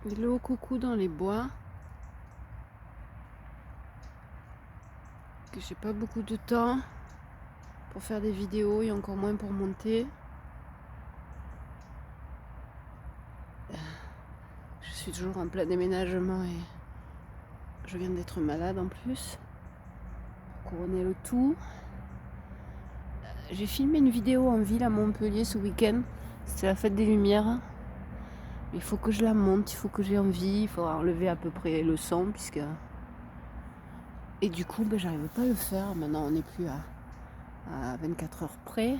Hello, coucou dans les bois. Que j'ai pas beaucoup de temps pour faire des vidéos et encore moins pour monter. Je suis toujours en plein déménagement et je viens d'être malade en plus. Pour couronner le tout. J'ai filmé une vidéo en ville à Montpellier ce week-end. C'était la fête des Lumières. Il faut que je la monte, il faut que j'ai envie, il faut enlever à peu près le son puisque. Et du coup, j'arrive pas à le faire. Maintenant, on n'est plus à 24 heures près.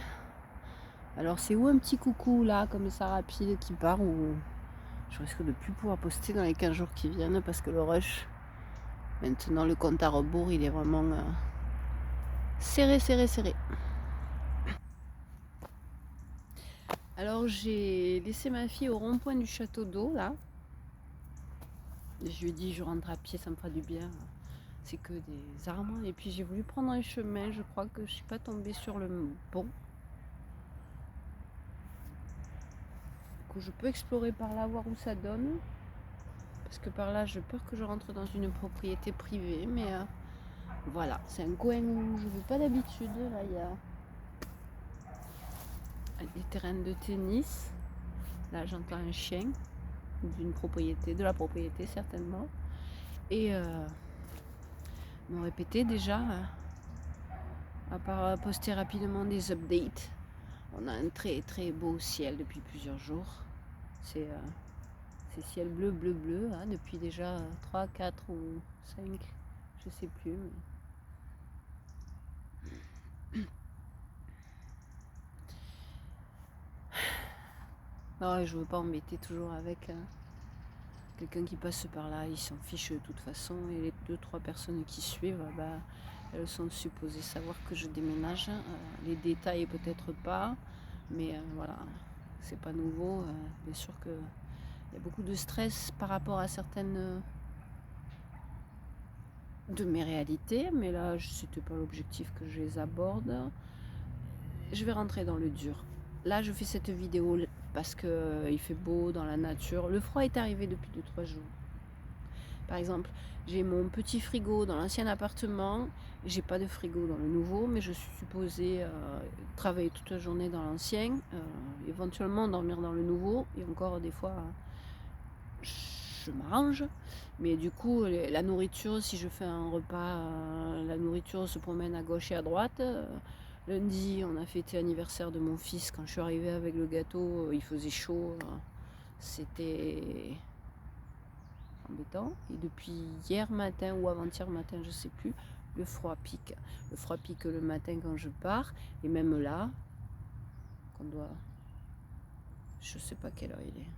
Alors c'est où un petit coucou là, comme ça rapide qui part, ou je risque de plus pouvoir poster dans les 15 jours qui viennent parce que le rush, maintenant le compte à rebours, il est vraiment serré, serré, serré. Alors j'ai laissé ma fille au rond-point du château d'eau là. Je lui ai dit je rentre à pied, ça me fera du bien. C'est que des arbres. Et puis j'ai voulu prendre un chemin, je crois que je suis pas tombée sur le bon. Que je peux explorer par là, voir où ça donne. Parce que par là, j'ai peur que je rentre dans une propriété privée, mais voilà, c'est un coin où je ne vais pas d'habitude. Là, il y a des terrains de tennis. Là, j'entends un chien d'une propriété, de la propriété certainement. Et m'ont répété déjà, à part poster rapidement des updates, on a un très très beau ciel depuis plusieurs jours. C'est ciel bleu, bleu, bleu, hein, depuis déjà 3, 4 ou 5, je sais plus. Mais non, je veux pas embêter toujours avec quelqu'un qui passe par là, ils s'en fichent de toute façon. Et les 2-3 personnes qui suivent, elles sont supposées savoir que je déménage. Les détails peut-être pas, mais voilà, c'est pas nouveau. Bien sûr qu'il y a beaucoup de stress par rapport à certaines de mes réalités, mais là, c'était pas l'objectif que je les aborde. Je vais rentrer dans le dur. Là, je fais cette vidéo parce qu'il fait beau dans la nature. Le froid est arrivé depuis 2-3 jours. Par exemple, j'ai mon petit frigo dans l'ancien appartement. J'ai pas de frigo dans le nouveau, mais je suis supposée travailler toute la journée dans l'ancien, éventuellement dormir dans le nouveau. Et encore des fois, je m'arrange. Mais du coup, la nourriture, si je fais un repas, la nourriture se promène à gauche et à droite. Lundi, on a fêté l'anniversaire de mon fils. Quand je suis arrivée avec le gâteau, il faisait chaud. C'était embêtant. Et depuis hier matin ou avant-hier matin, je sais plus, le froid pique. Le froid pique le matin quand je pars. Et même là, qu'on doit. Je sais pas quelle heure il est.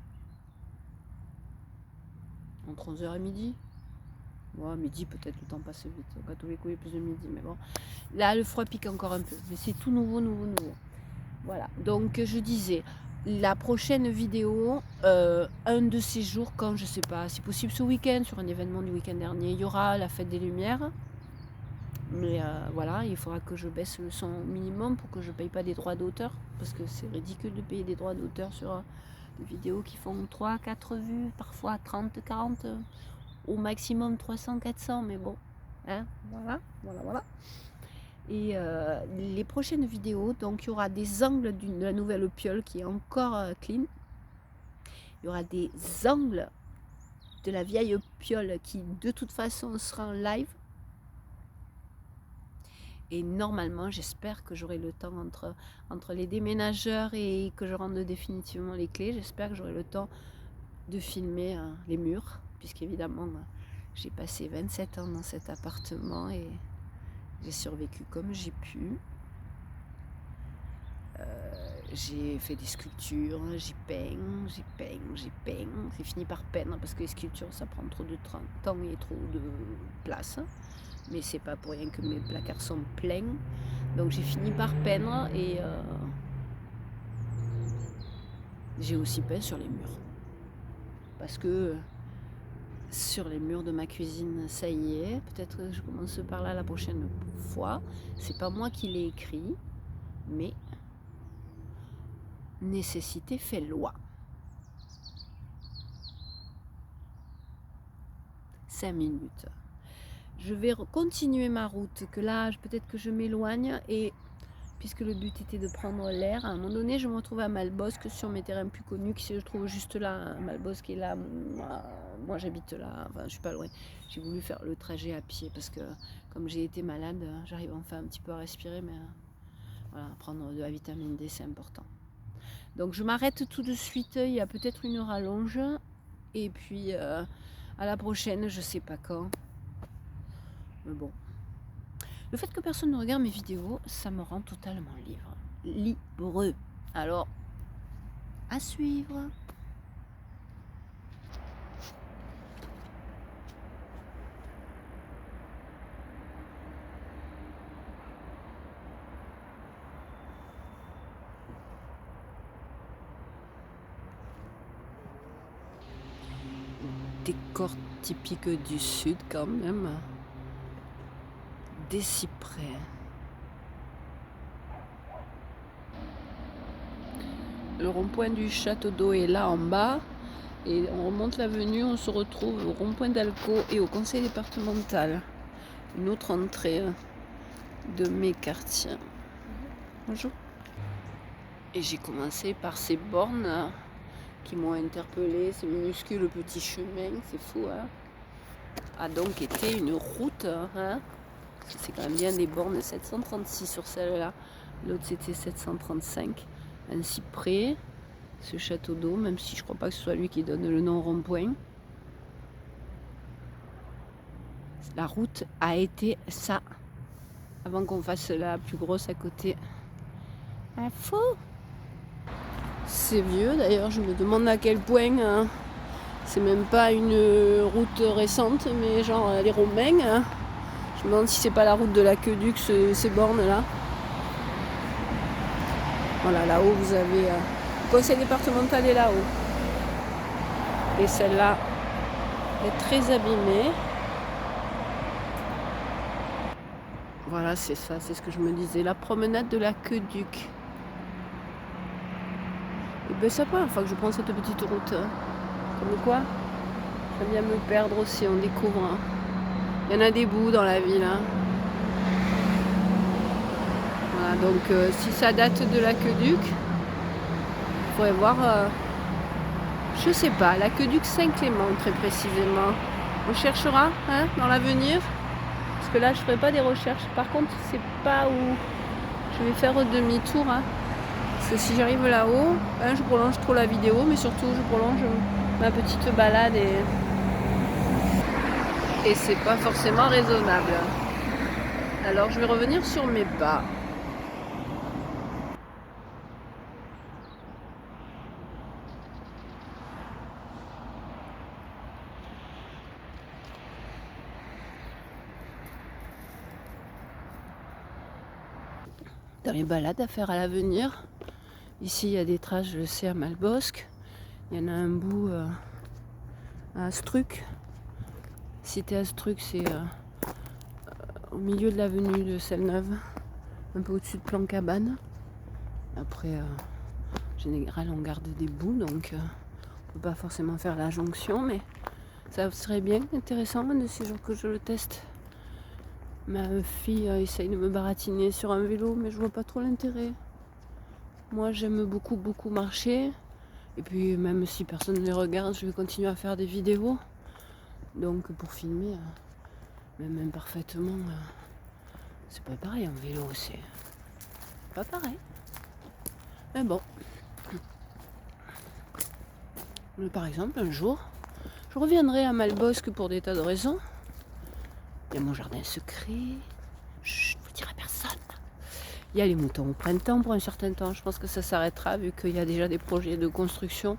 Entre 11h et midi. Ouais, midi peut-être, le temps passe vite. Donc à tous les coups, il est plus de midi. Mais bon. Là, le froid pique encore un peu. Mais c'est tout nouveau, nouveau, nouveau. Voilà. Donc je disais, la prochaine vidéo, un de ces jours, quand je sais pas, si possible ce week-end, sur un événement du week-end dernier, il y aura la fête des Lumières. Mais voilà, il faudra que je baisse le son au minimum pour que je ne paye pas des droits d'auteur. Parce que c'est ridicule de payer des droits d'auteur sur des vidéos qui font 3, 4 vues, parfois 30, 40, au maximum 300, 400. Mais bon, hein, voilà, voilà, voilà. Et les prochaines vidéos, donc il y aura des angles de la nouvelle piole qui est encore clean. Il y aura des angles de la vieille piole qui de toute façon sera en live. Et normalement, j'espère que j'aurai le temps entre les déménageurs et que je rende définitivement les clés. J'espère que j'aurai le temps de filmer les murs, puisqu'évidemment, j'ai passé 27 ans dans cet appartement et j'ai survécu comme j'ai pu. J'ai fait des sculptures, j'ai peint. J'ai fini par peindre parce que les sculptures, ça prend trop de temps et trop de place. Mais c'est pas pour rien que mes placards sont pleins. Donc j'ai fini par peindre et j'ai aussi peint sur les murs. Parce que sur les murs de ma cuisine, ça y est, peut-être que je commence par là la prochaine fois. C'est pas moi qui l'ai écrit, mais nécessité fait loi. 5 minutes. Je vais continuer ma route, que là, peut-être que je m'éloigne, et puisque le but était de prendre l'air, à un moment donné, je me retrouve à Malbosc sur mes terrains plus connus, qui se trouvent juste là. Malbosc est là, moi j'habite là, enfin je suis pas loin. J'ai voulu faire le trajet à pied parce que comme j'ai été malade, j'arrive enfin un petit peu à respirer, mais voilà, prendre de la vitamine D, c'est important. Donc je m'arrête tout de suite, il y a peut-être une rallonge, et puis à la prochaine, je sais pas quand. Mais bon. Le fait que personne ne regarde mes vidéos, ça me rend totalement libre. Alors, à suivre. Décor typique du sud quand même. Des cyprès. Le rond-point du château d'eau est là en bas. Et on remonte l'avenue, on se retrouve au rond-point d'Alco et au conseil départemental. Une autre entrée de mes quartiers. Bonjour. Et j'ai commencé par ces bornes qui m'ont interpellé, ces minuscules petits chemins, c'est fou, hein. A donc été une route, hein. C'est quand même bien des bornes 736 sur celle-là. L'autre c'était 735. Un cyprès, ce château d'eau, même si je crois pas que ce soit lui qui donne le nom rond-point. La route a été ça, avant qu'on fasse la plus grosse à côté. Ah, fou! C'est vieux d'ailleurs, je me demande à quel point, hein, c'est même pas une route récente, mais genre les Romains, hein. Je me demande si c'est pas la route de l'aqueduc, ces bornes là. Voilà, là-haut vous avez le conseil départemental est là-haut. Et celle-là est très abîmée. Voilà, c'est ça, c'est ce que je me disais, la promenade de l'aqueduc. Et ben c'est la première fois que je prends cette petite route. Comme quoi, j'aime bien me perdre aussi, on découvre. Hein. Il y en a des bouts dans la ville. Hein. Voilà, donc si ça date de l'aqueduc, il faudrait voir, je sais pas, l'aqueduc Saint-Clément très précisément. On cherchera hein, dans l'avenir, parce que là je ferai pas des recherches. Par contre, c'est pas où je vais faire demi-tour. Hein. Parce que si j'arrive là-haut, hein, je prolonge trop la vidéo, mais surtout je prolonge ma petite balade et c'est pas forcément raisonnable. Alors je vais revenir sur mes pas. Dans les balades à faire à l'avenir, ici il y a des traces, je le sais, à Malbosc. Il y en a un bout à Astruc. Cité Astruc, c'est au milieu de l'avenue de Selle-Neuve, un peu au-dessus de Plan-Cabane. Après, en général, on garde des bouts, donc on peut pas forcément faire la jonction, mais ça serait bien intéressant de ces jours que je le teste. Ma fille essaye de me baratiner sur un vélo, mais je vois pas trop l'intérêt. Moi, j'aime beaucoup marcher. Et puis, même si personne ne les regarde, je vais continuer à faire des vidéos. Donc, pour filmer, même imparfaitement, c'est pas pareil en vélo, c'est pas pareil. Mais bon. Mais par exemple, un jour, je reviendrai à Malbosc pour des tas de raisons. Il y a mon jardin secret. Chut, je vous dirai personne. Il y a les moutons au printemps pour un certain temps. Je pense que ça s'arrêtera vu qu'il y a déjà des projets de construction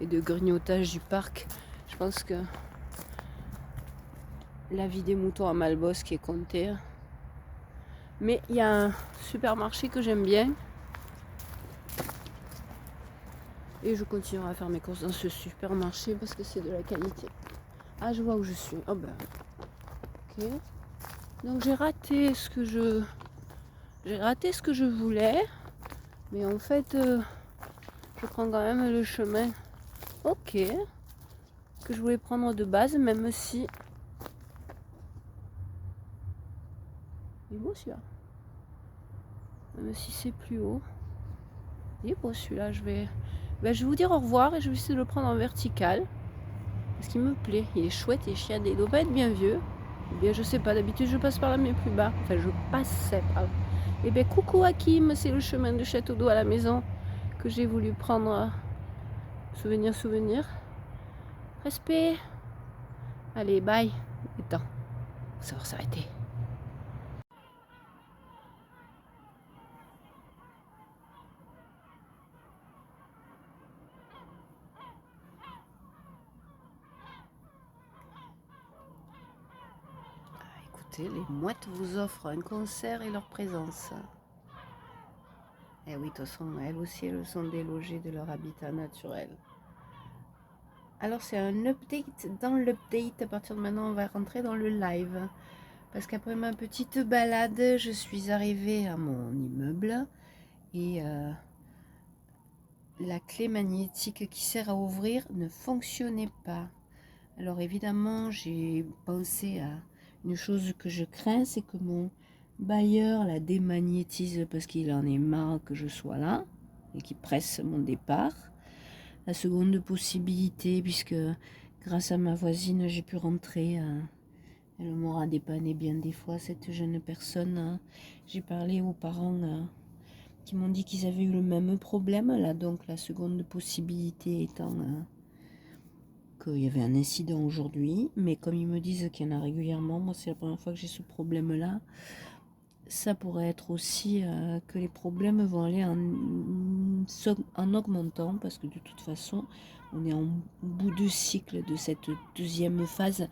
et de grignotage du parc. Je pense que la vie des moutons à Malbosc est comptée. Mais il y a un supermarché que j'aime bien. Et je continuerai à faire mes courses dans ce supermarché parce que c'est de la qualité. Ah, je vois où je suis. Oh ben. Ok. Donc j'ai raté ce que je voulais. Mais en fait, je prends quand même le chemin. Ok. Que je voulais prendre de base, même si Il est beau celui-là. Même si c'est plus haut. Il est beau celui-là. Je vais vous dire au revoir et je vais essayer de le prendre en vertical. Parce qu'il me plaît. Il est chouette et chiadé. Il doit pas être bien vieux. Eh bien, je sais pas. D'habitude, je passe par là, mais plus bas. Enfin, je passais par là. Eh bien, coucou Hakim. C'est le chemin de Château d'Eau à la maison que j'ai voulu prendre. Souvenir. Respect. Allez, bye. Attends. Ça va s'arrêter. Écoutez, les mouettes vous offrent un concert et leur présence. Et oui, de toute façon, elles aussi, elles sont délogées de leur habitat naturel. Alors, c'est un update dans l'update. À partir de maintenant, on va rentrer dans le live. Parce qu'après ma petite balade, je suis arrivée à mon immeuble. Et la clé magnétique qui sert à ouvrir ne fonctionnait pas. Alors évidemment, j'ai pensé à une chose que je crains, c'est que mon bailleur la démagnétise parce qu'il en est marre que je sois là et qu'il presse mon départ. La seconde possibilité, puisque grâce à ma voisine, j'ai pu rentrer, elle m'aura dépanné bien des fois, cette jeune personne. J'ai parlé aux parents qui m'ont dit qu'ils avaient eu le même problème là, donc la seconde possibilité étant qu'il y avait un incident aujourd'hui, mais comme ils me disent qu'il y en a régulièrement, moi c'est la première fois que j'ai ce problème-là, ça pourrait être aussi que les problèmes vont aller en augmentant, parce que de toute façon, on est en bout de cycle de cette deuxième phase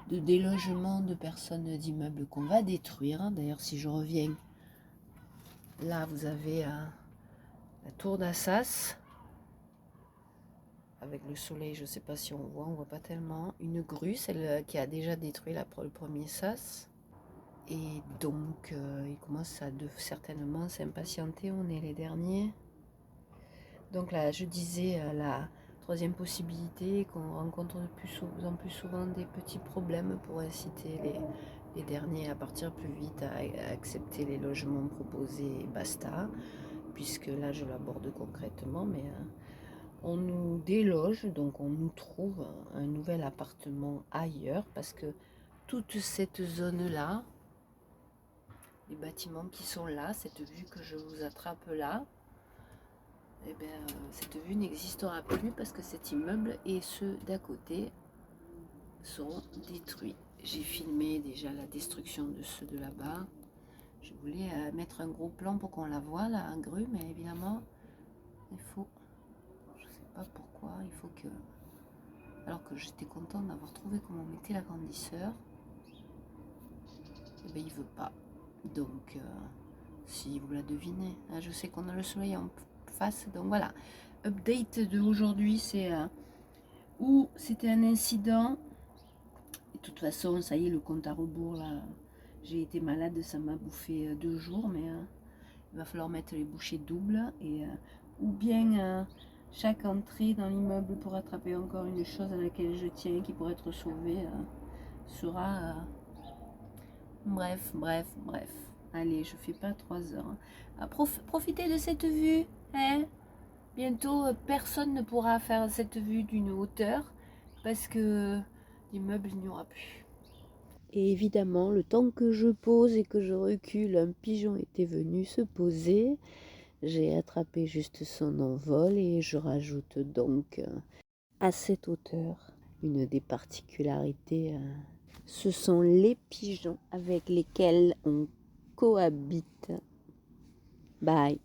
de délogement de personnes d'immeubles qu'on va détruire. D'ailleurs, si je reviens, là vous avez la tour d'Assas. Avec le soleil, je ne sais pas si on voit pas tellement. Une grue, celle qui a déjà détruit le premier sas. Et donc, il commence à certainement s'impatienter, on est les derniers. Donc là, je disais, la troisième possibilité, qu'on rencontre de plus en plus souvent des petits problèmes pour inciter les derniers à partir plus vite, à accepter les logements proposés et basta. Puisque là, je l'aborde concrètement, mais... on nous déloge, donc on nous trouve un nouvel appartement ailleurs parce que toute cette zone-là, les bâtiments qui sont là, cette vue que je vous attrape là, eh bien, cette vue n'existera plus parce que cet immeuble et ceux d'à côté seront détruits. J'ai filmé déjà la destruction de ceux de là-bas. Je voulais mettre un gros plan pour qu'on la voie, là, en grue, mais évidemment, il faut... Je sais pas pourquoi, il faut que... Alors que j'étais contente d'avoir trouvé comment on mettait l'agrandisseur. Eh bien, il veut pas. Donc, si vous la devinez, hein, je sais qu'on a le soleil en face. Donc voilà, update de aujourd'hui, c'est où c'était un incident. Et de toute façon, ça y est, le compte à rebours, là, j'ai été malade, ça m'a bouffé 2 jours, mais il va falloir mettre les bouchées doubles. Et, ou bien chaque entrée dans l'immeuble pour attraper encore une chose à laquelle je tiens, qui pourrait être sauvée, sera... Bref. Allez, je fais pas 3 heures. Profitez de cette vue, hein. Bientôt, personne ne pourra faire cette vue d'une hauteur parce que l'immeuble, il n'y aura plus. Et évidemment, le temps que je pose et que je recule, un pigeon était venu se poser. J'ai attrapé juste son envol et je rajoute donc à cette hauteur une des particularités. Ce sont les pigeons avec lesquels on cohabite. Bye.